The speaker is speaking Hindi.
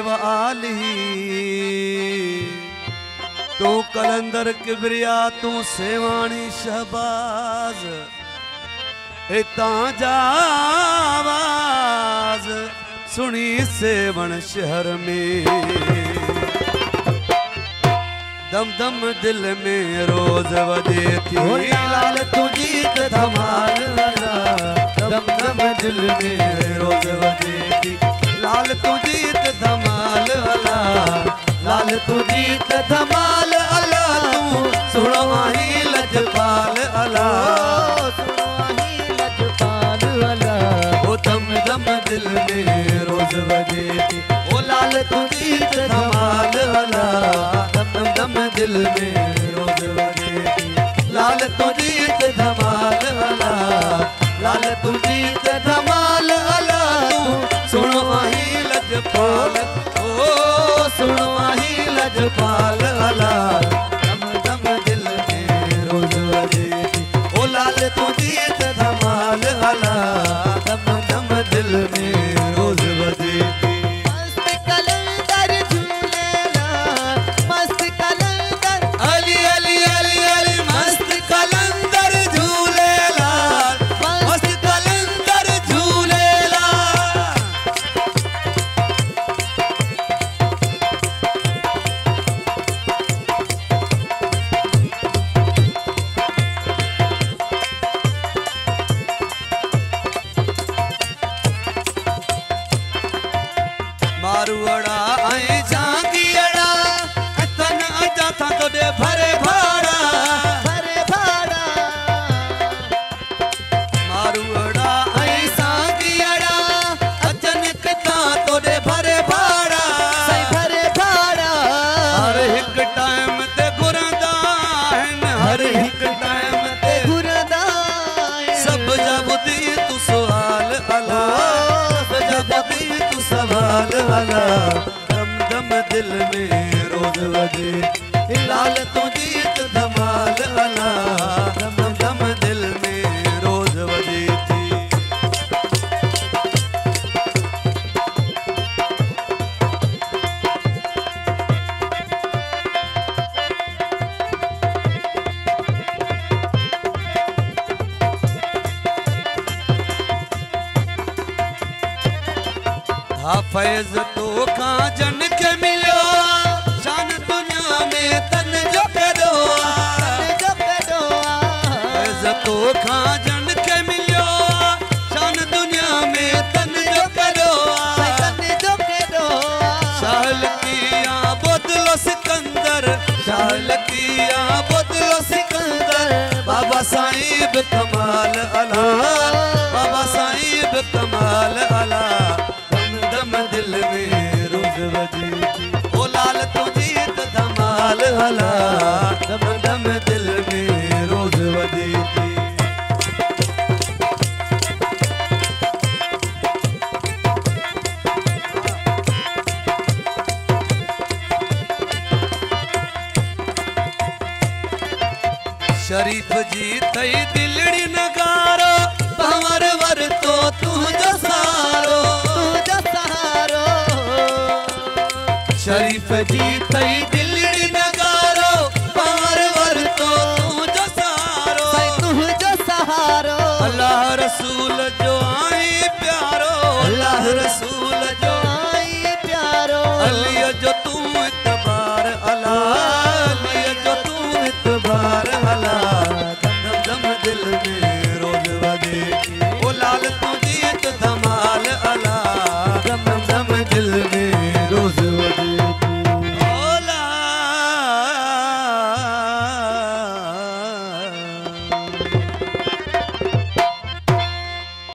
वाली तू कलंदर किबरिया तू सेवाणी शहबाज इता जावाज सुनी सेवण शहर में दम दम दिल में रोज वजे थी लाल तुझी धमाल दम दम दिल में रोज वजे थी लाल तुझी धमाल अला लाल तुझी धमाल अला तू सुनो आही लजपाल अला सुनो आही लजपाल अला ओ दम दम दिल में रोज वजे थी ओ लाल तुझी धमाल अला दम दम दिल में रोज वजे थी लाल तुझी धमाल अला लाल तुझी धमाल अला तू सुनो आही लजपाल ओ सुनो आही लजपाल अला दम दम दिल में रोज वजे थी ओ लाल तुझी धमाल अला दम दम दिल में रोज वजे थी मस्त कलंदर झूलेला मस्त कलंदर अली अली अली अली मस्त कलंदर झूलेला मस्त कलंदर झूलेला मारुअड़ा ऐं झांगियड़ा तन अजा था तोड़े भरे भाड़ा भरे भाड़ा मारुअड़ा ऐं झांगियड़ा अजन किता तोड़े भरे भाड़ा सही भरे भाड़ा हर एक टाइम ते घुरंदा आहिनि हर एक टाइम ते घुरदा सब जा बुधी तू सवाल अला सब जा बुधी तू सवाल अला दम दम दिल में रोज वजे लाल तुझी धमाल अला दम दम दिल में रोज वजे थी फैज तो का जन के मिलो शान दुनिया में तन जो करो जो करोआ फैज तो का जन के मिलो शान दुनिया में तन जो करो तन जो करोआ शाल किया बदलो सिकंदर शाल किया बदलो सिकंदर बाबा साहिब कमाल अला बाबा साहिब कमाल अला दम दिल में रोज वजे थी ओ लाल तुझी धमाल अला दम दम दिल में रोज वजे थी शरीफ जी तई दिलड़ी नगारो भंवर वर तो तुझो सारो तुझो सहारो शरीफ जी तई दिलड़ी नगारो भंवर वर तो तुझो सारो तुझो सहारो अल्लाह रसूल जो आई प्यारो अल्लाह रसूल